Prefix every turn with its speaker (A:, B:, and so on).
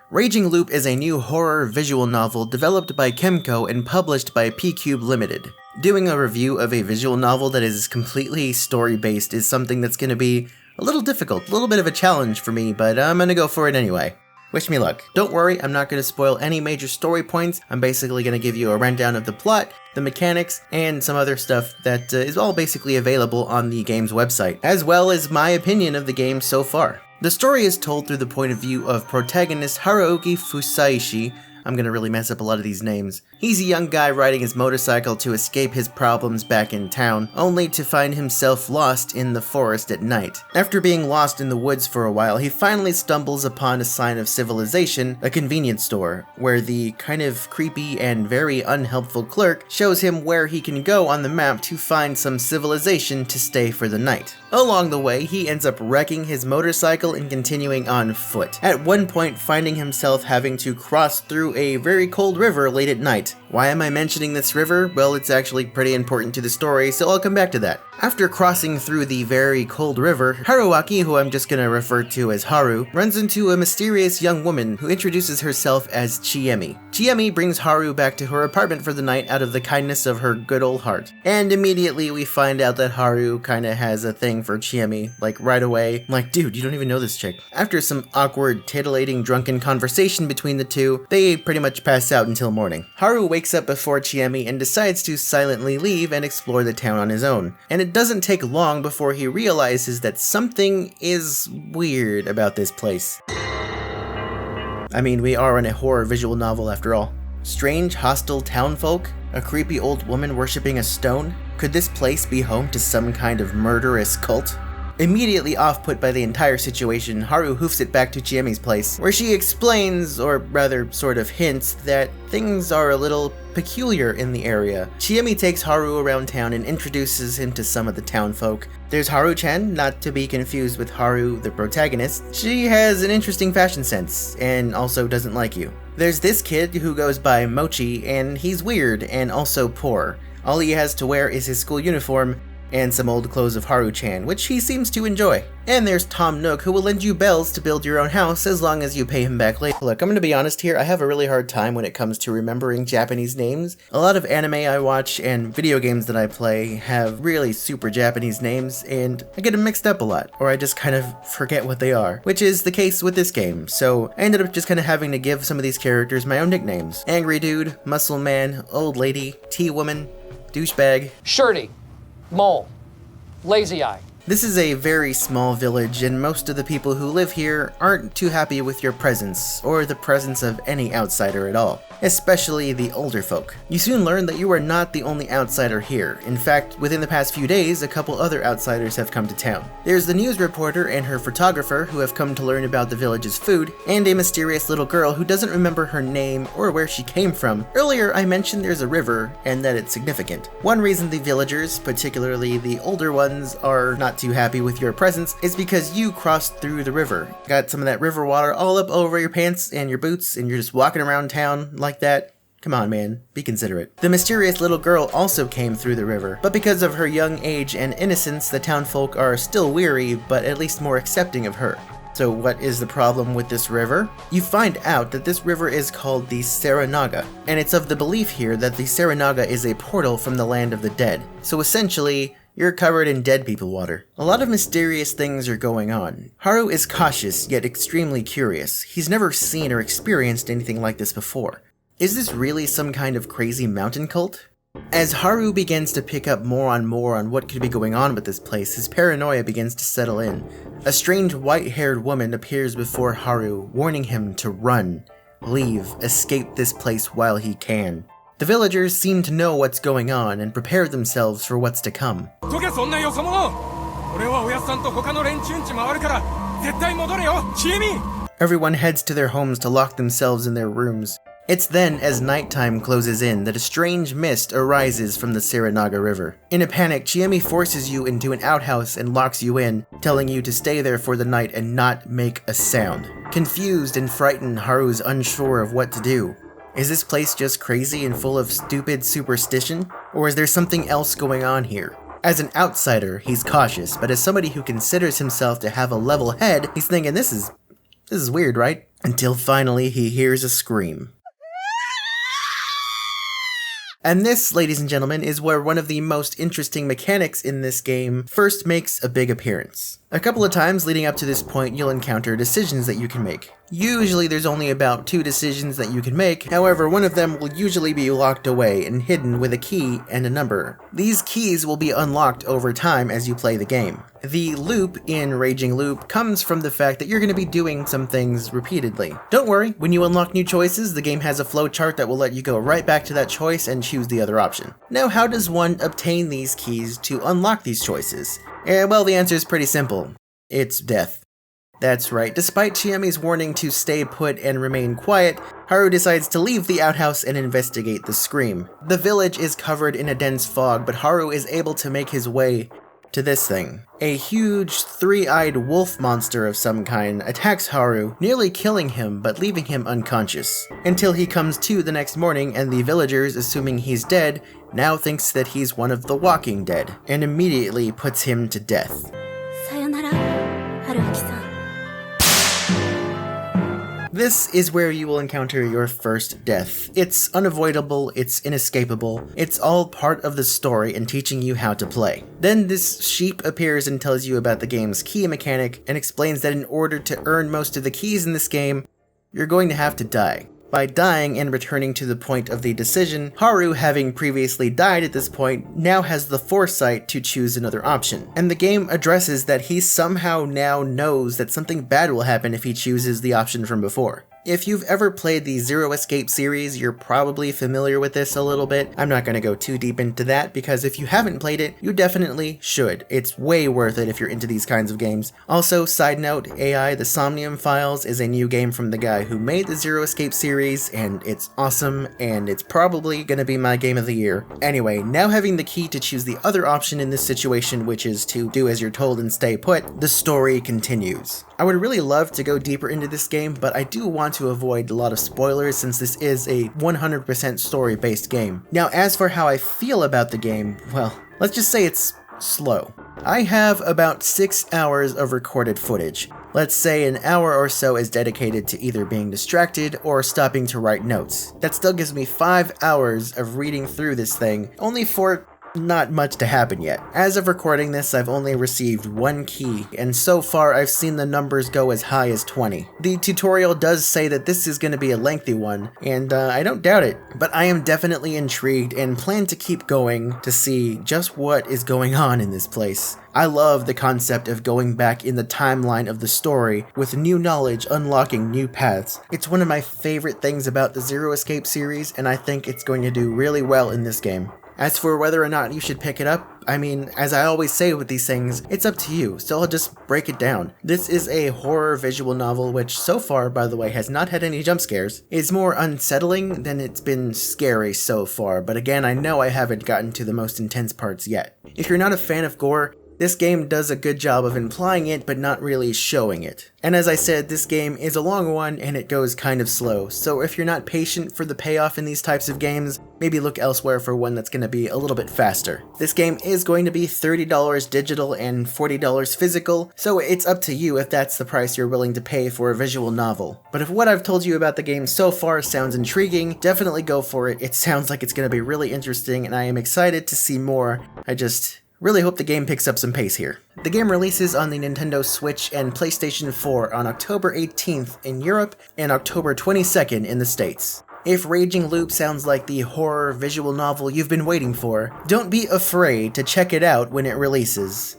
A: Raging Loop is a new horror visual novel developed by Kemco and published by PQube Limited. Doing a review of a visual novel that is completely story-based is something that's going to be a little difficult, a little bit of a challenge for me, but I'm going to go for it anyway. Wish me luck. Don't worry, I'm not going to spoil any major story points. I'm basically going to give you a rundown of the plot, the mechanics, and some other stuff that is all basically available on the game's website, as well as my opinion of the game so far. The story is told through the point of view of protagonist Haruoki Fusaishi. I'm gonna really mess up a lot of these names. He's a young guy riding his motorcycle to escape his problems back in town, only to find himself lost in the forest at night. After being lost in the woods for a while, he finally stumbles upon a sign of civilization, a convenience store, where the kind of creepy and very unhelpful clerk shows him where he can go on the map to find some civilization to stay for the night. Along the way, he ends up wrecking his motorcycle and continuing on foot, at one point finding himself having to cross through a very cold river late at night. Why am I mentioning this river? Well, it's actually pretty important to the story, so I'll come back to that. After crossing through the very cold river, Haruoki, who I'm just gonna refer to as Haru, runs into a mysterious young woman who introduces herself as Chiemi. Chiemi brings Haru back to her apartment for the night out of the kindness of her good old heart. And immediately we find out that Haru kinda has a thing for Chiemi, like right away. I'm like, dude, you don't even know this chick. After some awkward, titillating, drunken conversation between the two, they pretty much pass out until morning. Haru wakes up before Chiemi and decides to silently leave and explore the town on his own. And it doesn't take long before he realizes that something is weird about this place. I mean, we are in a horror visual novel after all. Strange, hostile townfolk? A creepy old woman worshipping a stone? Could this place be home to some kind of murderous cult? Immediately off-put by the entire situation, Haru hoofs it back to Chiemi's place, where she explains, or rather sort of hints, that things are a little peculiar in the area. Chiemi takes Haru around town and introduces him to some of the townfolk. There's Haru-chan, not to be confused with Haru, the protagonist. She has an interesting fashion sense, and also doesn't like you. There's this kid who goes by Mochi, and he's weird and also poor. All he has to wear is his school uniform, and some old clothes of Haru-chan, which he seems to enjoy. And there's Tom Nook, who will lend you bells to build your own house as long as you pay him back later. Look, I'm gonna be honest here, I have a really hard time when it comes to remembering Japanese names. A lot of anime I watch and video games that I play have really super Japanese names, and I get them mixed up a lot, or I just kind of forget what they are, which is the case with this game. So I ended up just kind of having to give some of these characters my own nicknames. Angry Dude, Muscle Man, Old Lady, Tea-Woman, Douchebag.
B: Shirty. Mole. Lazy Eye.
A: This is a very small village, and most of the people who live here aren't too happy with your presence, or the presence of any outsider at all, especially the older folk. You soon learn that you are not the only outsider here. In fact, within the past few days, a couple other outsiders have come to town. There's the news reporter and her photographer who have come to learn about the village's food, and a mysterious little girl who doesn't remember her name or where she came from. Earlier, I mentioned there's a river, and that it's significant. One reason the villagers, particularly the older ones, are not too happy with your presence is because you crossed through the river. Got some of that river water all up over your pants and your boots, and you're just walking around town like that. Come on, man, be considerate. The mysterious little girl also came through the river, but because of her young age and innocence, the townfolk are still weary, but at least more accepting of her. So what is the problem with this river? You find out that this river is called the Saranaga, and it's of the belief here that the Saranaga is a portal from the land of the dead. So essentially, you're covered in dead people water. A lot of mysterious things are going on. Haru is cautious, yet extremely curious. He's never seen or experienced anything like this before. Is this really some kind of crazy mountain cult? As Haru begins to pick up more on what could be going on with this place, his paranoia begins to settle in. A strange white-haired woman appears before Haru, warning him to run, leave, escape this place while he can. The villagers seem to know what's going on and prepare themselves for what's to come. Everyone heads to their homes to lock themselves in their rooms. It's then, as nighttime closes in, that a strange mist arises from the Saranaga River. In a panic, Chiemi forces you into an outhouse and locks you in, telling you to stay there for the night and not make a sound. Confused and frightened, Haru's unsure of what to do. Is this place just crazy and full of stupid superstition? Or is there something else going on here? As an outsider, he's cautious, but as somebody who considers himself to have a level head, he's thinking this is weird, right? until finally he hears a scream. And this, ladies and gentlemen, is where one of the most interesting mechanics in this game first makes a big appearance. A couple of times leading up to this point, you'll encounter decisions that you can make. Usually there's only about 2 decisions that you can make, however one of them will usually be locked away and hidden with a key and a number. These keys will be unlocked over time as you play the game. The loop in Raging Loop comes from the fact that you're going to be doing some things repeatedly. Don't worry, when you unlock new choices, the game has a flowchart that will let you go right back to that choice and choose the other option. Now, how does one obtain these keys to unlock these choices? Well, the answer is pretty simple. It's death. That's right, despite Chiami's warning to stay put and remain quiet, Haru decides to leave the outhouse and investigate the scream. The village is covered in a dense fog, but Haru is able to make his way to this thing. A huge, 3-eyed wolf monster of some kind attacks Haru, nearly killing him but leaving him unconscious. Until he comes to the next morning and the villagers, assuming he's dead, now thinks that he's one of the walking dead, and immediately puts him to death. This is where you will encounter your first death. It's unavoidable, it's inescapable, it's all part of the story and teaching you how to play. Then this sheep appears and tells you about the game's key mechanic and explains that in order to earn most of the keys in this game, you're going to have to die. By dying and returning to the point of the decision, Haru, having previously died at this point, now has the foresight to choose another option. And the game addresses that he somehow now knows that something bad will happen if he chooses the option from before. If you've ever played the Zero Escape series, you're probably familiar with this a little bit. I'm not going to go too deep into that because if you haven't played it, you definitely should. It's way worth it if you're into these kinds of games. Also, side note, AI The Somnium Files is a new game from the guy who made the Zero Escape series, and it's awesome, and it's probably going to be my game of the year. Anyway, now having the key to choose the other option in this situation, which is to do as you're told and stay put, the story continues. I would really love to go deeper into this game, but I do want to avoid a lot of spoilers since this is a 100% story-based game. Now, as for how I feel about the game, well, let's just say it's slow. I have about 6 hours of recorded footage. Let's say an hour or so is dedicated to either being distracted or stopping to write notes. That still gives me 5 hours of reading through this thing, only for not much to happen yet. As of recording this, I've only received 1 key, and so far I've seen the numbers go as high as 20. The tutorial does say that this is going to be a lengthy one, and I don't doubt it, but I am definitely intrigued and plan to keep going to see just what is going on in this place. I love the concept of going back in the timeline of the story with new knowledge unlocking new paths. It's one of my favorite things about the Zero Escape series, and I think it's going to do really well in this game. As for whether or not you should pick it up, I mean, as I always say with these things, it's up to you, so I'll just break it down. This is a horror visual novel which so far, by the way, has not had any jump scares. It's more unsettling than it's been scary so far, but again, I know I haven't gotten to the most intense parts yet. If you're not a fan of gore, this game does a good job of implying it, but not really showing it. And as I said, this game is a long one and it goes kind of slow, so if you're not patient for the payoff in these types of games, maybe look elsewhere for one that's going to be a little bit faster. This game is going to be $30 digital and $40 physical, so it's up to you if that's the price you're willing to pay for a visual novel. But if what I've told you about the game so far sounds intriguing, definitely go for it. It sounds like it's going to be really interesting and I am excited to see more. I just really hope the game picks up some pace here. The game releases on the Nintendo Switch and PlayStation 4 on October 18th in Europe and October 22nd in the States. If Raging Loop sounds like the horror visual novel you've been waiting for, don't be afraid to check it out when it releases.